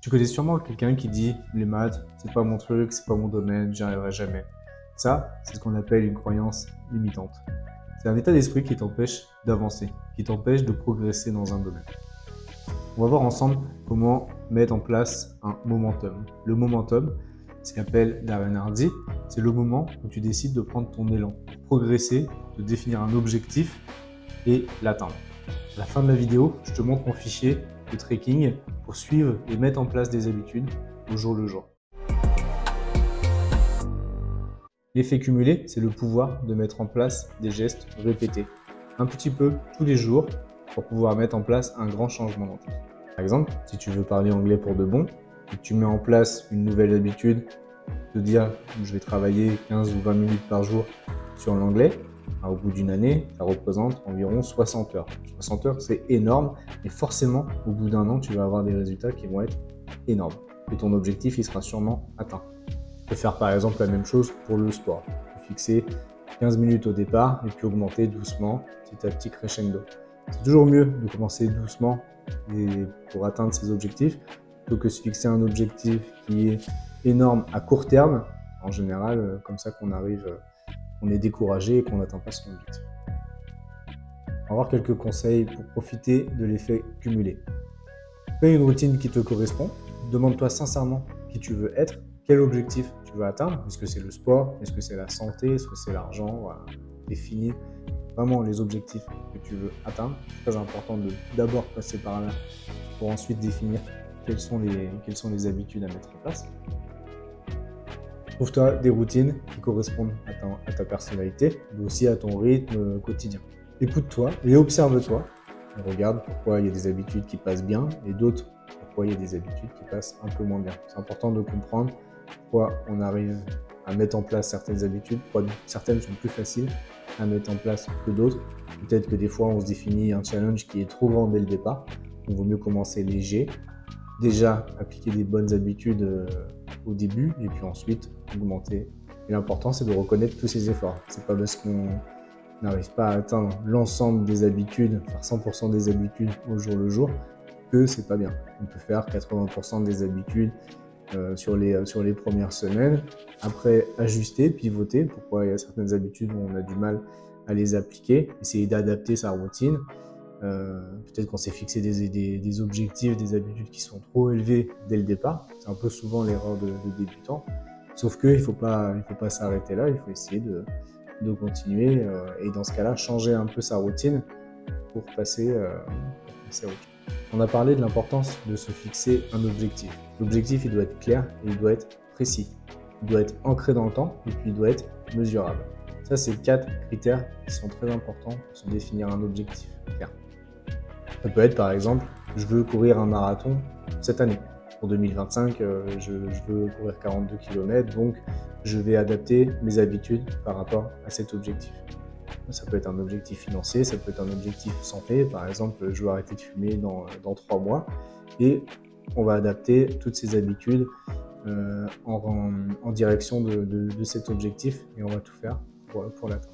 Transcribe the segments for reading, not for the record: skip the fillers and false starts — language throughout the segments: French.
Tu connais sûrement quelqu'un qui dit les maths, c'est pas mon truc, c'est pas mon domaine, j'y arriverai jamais. Ça, c'est ce qu'on appelle une croyance limitante. C'est un état d'esprit qui t'empêche d'avancer, qui t'empêche de progresser dans un domaine. On va voir ensemble comment mettre en place un momentum. Le momentum, ce qu'appelle Darren Hardy, c'est le moment où tu décides de prendre ton élan, de progresser, de définir un objectif et l'atteindre. À la fin de la vidéo, je te montre mon fichier de tracking pour suivre et mettre en place des habitudes au jour le jour. L'effet cumulé, c'est le pouvoir de mettre en place des gestes répétés, un petit peu tous les jours, pour pouvoir mettre en place un grand changement dans ta vie. Par exemple, si tu veux parler anglais pour de bon, et que tu mets en place une nouvelle habitude, de dire je vais travailler 15 ou 20 minutes par jour sur l'anglais, au bout d'une année, ça représente environ 60 heures. 60 heures, c'est énorme, mais forcément, au bout d'un an, tu vas avoir des résultats qui vont être énormes. Et ton objectif, il sera sûrement atteint. Tu peux faire par exemple la même chose pour le sport. Tu peux fixer 15 minutes au départ et puis augmenter doucement, petit à petit crescendo. C'est toujours mieux de commencer doucement pour atteindre ses objectifs, plutôt que de se fixer un objectif qui est énorme à court terme. En général, comme ça qu'on est découragé et qu'on n'atteint pas son objectif. On va voir quelques conseils pour profiter de l'effet cumulé. Fais une routine qui te correspond. Demande-toi sincèrement qui tu veux être, quel objectif tu veux atteindre. Est-ce que c'est le sport? Est-ce que c'est la santé? Est-ce que c'est l'argent? Voilà. Définis vraiment les objectifs que tu veux atteindre. C'est très important de d'abord passer par là pour ensuite définir quelles sont les habitudes à mettre en place. Trouve-toi des routines qui correspondent à ta personnalité, mais aussi à ton rythme quotidien. Écoute-toi et observe-toi. Regarde pourquoi il y a des habitudes qui passent bien et d'autres pourquoi il y a des habitudes qui passent un peu moins bien. C'est important de comprendre pourquoi on arrive à mettre en place certaines habitudes, pourquoi certaines sont plus faciles à mettre en place que d'autres. Peut-être que des fois on se définit un challenge qui est trop grand dès le départ. Il vaut mieux commencer léger, déjà appliquer des bonnes habitudes au début et puis ensuite augmenter. Et l'important, c'est de reconnaître tous ces efforts. C'est pas parce qu'on n'arrive pas à atteindre l'ensemble des habitudes, faire 100% des habitudes au jour le jour, que c'est pas bien. On peut faire 80% des habitudes sur les premières semaines, après ajuster, pivoter, pourquoi il y a certaines habitudes où on a du mal à les appliquer, essayer d'adapter sa routine. Peut-être qu'on s'est fixé des objectifs, des habitudes qui sont trop élevés dès le départ. C'est un peu souvent l'erreur de débutant. Sauf qu'il ne faut pas s'arrêter là, il faut essayer de continuer et dans ce cas-là, changer un peu sa routine pour passer à autre chose. On a parlé de l'importance de se fixer un objectif. L'objectif, il doit être clair et il doit être précis. Il doit être ancré dans le temps et puis il doit être mesurable. Ça, c'est 4 critères qui sont très importants pour se définir un objectif clair. Ça peut être par exemple, je veux courir un marathon cette année. Pour 2025, je veux courir 42 km, donc je vais adapter mes habitudes par rapport à cet objectif. Ça peut être un objectif financier, ça peut être un objectif santé. Par exemple, je veux arrêter de fumer dans 3 mois. Et on va adapter toutes ces habitudes en direction de cet objectif et on va tout faire pour l'atteindre.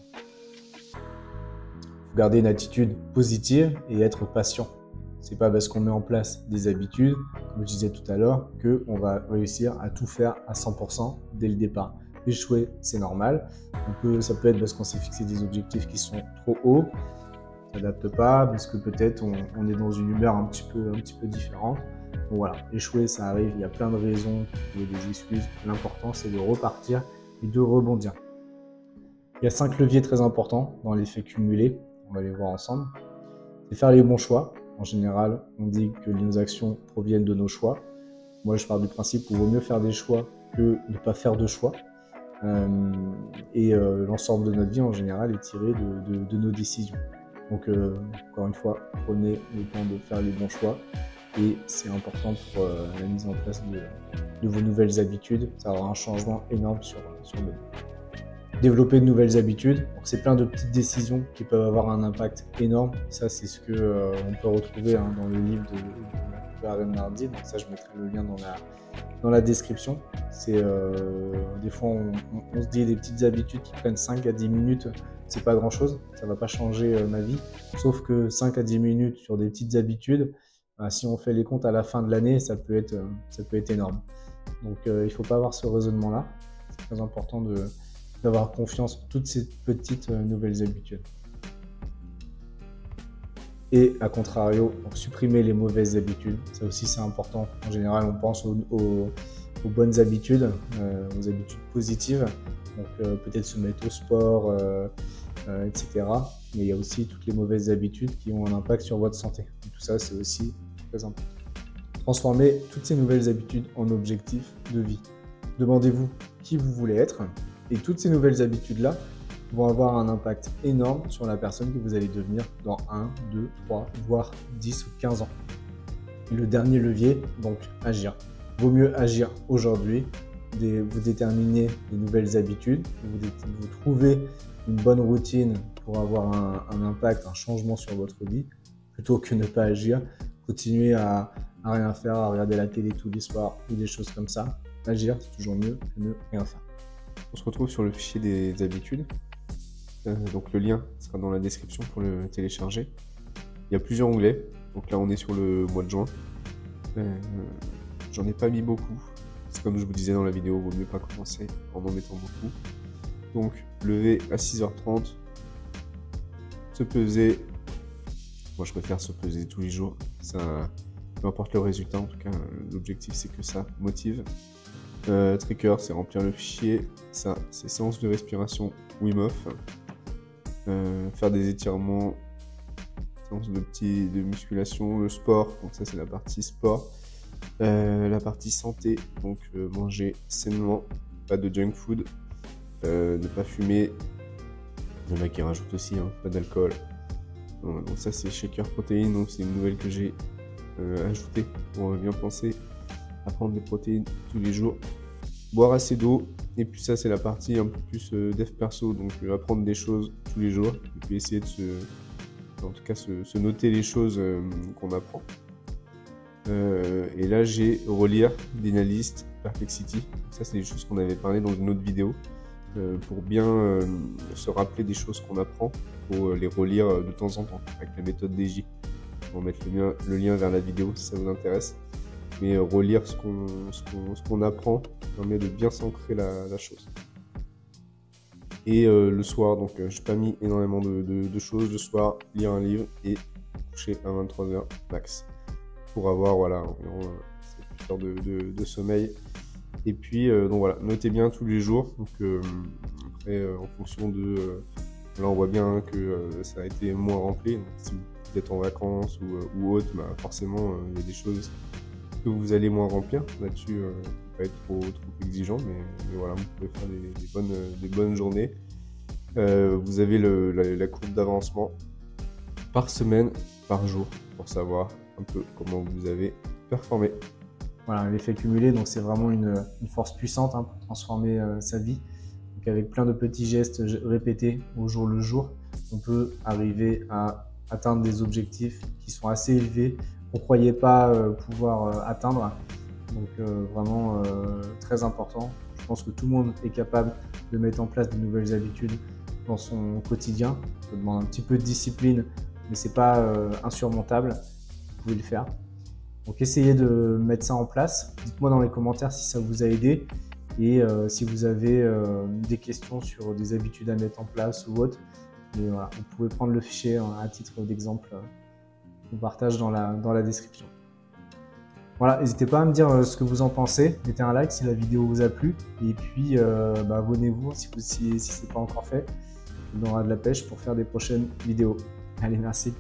Il faut garder une attitude positive et être patient. C'est pas parce qu'on met en place des habitudes, comme je disais tout à l'heure, qu'on va réussir à tout faire à 100% dès le départ. Échouer, c'est normal. Ça peut être parce qu'on s'est fixé des objectifs qui sont trop hauts, on ne s'adapte pas, parce que peut-être on est dans une humeur un petit peu différente. Donc voilà, échouer, ça arrive, il y a plein de raisons, il y a des excuses. L'important, c'est de repartir et de rebondir. Il y a 5 leviers très importants dans l'effet cumulé, on va les voir ensemble. C'est faire les bons choix. En général, on dit que nos actions proviennent de nos choix. Moi, je pars du principe qu'il vaut mieux faire des choix que ne pas faire de choix. L'ensemble de notre vie, en général, est tiré de nos décisions. Donc, encore une fois, prenez le temps de faire les bons choix. Et c'est important pour la mise en place de vos nouvelles habitudes. Ça aura un changement énorme sur le développer de nouvelles habitudes. C'est plein de petites décisions qui peuvent avoir un impact énorme. Ça, c'est ce que on peut retrouver dans le livre de Darren Hardy. Donc ça, je mettrai le lien dans la description. C'est des fois, on se dit des petites habitudes qui prennent 5 à 10 minutes. C'est pas grand-chose. Ça va pas changer ma vie. Sauf que 5 à 10 minutes sur des petites habitudes, si on fait les comptes à la fin de l'année, ça peut être énorme. Donc il ne faut pas avoir ce raisonnement-là. C'est très important d'avoir confiance en toutes ces petites nouvelles habitudes. Et à contrario, pour supprimer les mauvaises habitudes, ça aussi c'est important. En général, on pense aux bonnes habitudes, aux habitudes positives. Donc peut-être se mettre au sport, etc. Mais il y a aussi toutes les mauvaises habitudes qui ont un impact sur votre santé. Et tout ça, c'est aussi très important. Transformez toutes ces nouvelles habitudes en objectifs de vie. Demandez-vous qui vous voulez être et toutes ces nouvelles habitudes-là vont avoir un impact énorme sur la personne que vous allez devenir dans 1, 2, 3, voire 10 ou 15 ans. Et le dernier levier, donc agir. Vaut mieux agir aujourd'hui, vous déterminer des nouvelles habitudes, vous trouvez une bonne routine pour avoir un impact, un changement sur votre vie, plutôt que ne pas agir, continuer à rien faire, à regarder la télé tous les soirs ou des choses comme ça. Agir, c'est toujours mieux que ne rien faire. On se retrouve sur le fichier des habitudes. Donc le lien sera dans la description pour le télécharger. Il y a plusieurs onglets. Donc là on est sur le mois de juin. J'en ai pas mis beaucoup. C'est comme je vous disais dans la vidéo, vaut mieux pas commencer en mettant beaucoup. Donc lever à 6h30. Se peser. Moi je préfère se peser tous les jours. Ça, peu importe le résultat, en tout cas l'objectif c'est que ça motive. Tracker, c'est remplir le fichier. Ça, c'est séance de respiration Wim Hof. Faire des étirements, séance de musculation, le sport. Donc ça, c'est la partie sport. La partie santé, donc manger sainement, pas de junk food, ne pas fumer. Il y en a qui rajoutent aussi, pas d'alcool. Donc ça, c'est shaker protéines. Donc c'est une nouvelle que j'ai ajoutée pour bien penser à prendre des protéines tous les jours. Boire assez d'eau, et puis ça c'est la partie un peu plus dev perso, donc apprendre des choses tous les jours, et puis essayer de se noter les choses qu'on apprend. Et là j'ai relire, Dynalist, Perplexity, ça c'est des choses qu'on avait parlé dans une autre vidéo, pour bien se rappeler des choses qu'on apprend, pour les relire de temps en temps, avec la méthode DJ. On va mettre le lien vers la vidéo si ça vous intéresse. Mais relire ce qu'on apprend permet de bien s'ancrer la chose. Et le soir, donc je n'ai pas mis énormément de choses. Le soir, lire un livre et coucher à 23h max. Pour avoir environ 7 heures de sommeil. Et puis, donc voilà, notez bien tous les jours. Donc après, en fonction de... là, on voit bien que ça a été moins rempli. Donc, si vous êtes en vacances ou autre, forcément, il y a des choses que vous allez moins remplir. Là-dessus, ne pas être trop exigeant, mais voilà, vous pouvez faire des bonnes journées. Vous avez la courbe d'avancement par semaine, par jour, pour savoir un peu comment vous avez performé. Voilà, l'effet cumulé, donc c'est vraiment une force puissante pour transformer sa vie. Donc avec plein de petits gestes répétés au jour le jour, on peut arriver à atteindre des objectifs qui sont assez élevés, qu'on ne croyait pas pouvoir atteindre. Donc vraiment très important. Je pense que tout le monde est capable de mettre en place de nouvelles habitudes dans son quotidien. Ça demande un petit peu de discipline, mais c'est pas insurmontable. Vous pouvez le faire. Donc essayez de mettre ça en place. Dites-moi dans les commentaires si ça vous a aidé et si vous avez des questions sur des habitudes à mettre en place ou autre. Mais voilà, vous pouvez prendre le fichier à titre d'exemple. Je vous partage dans la description. Voilà, n'hésitez pas à me dire ce que vous en pensez. Mettez un like si la vidéo vous a plu. Et puis abonnez-vous si ce n'est pas encore fait. On aura de la pêche pour faire des prochaines vidéos. Allez, merci.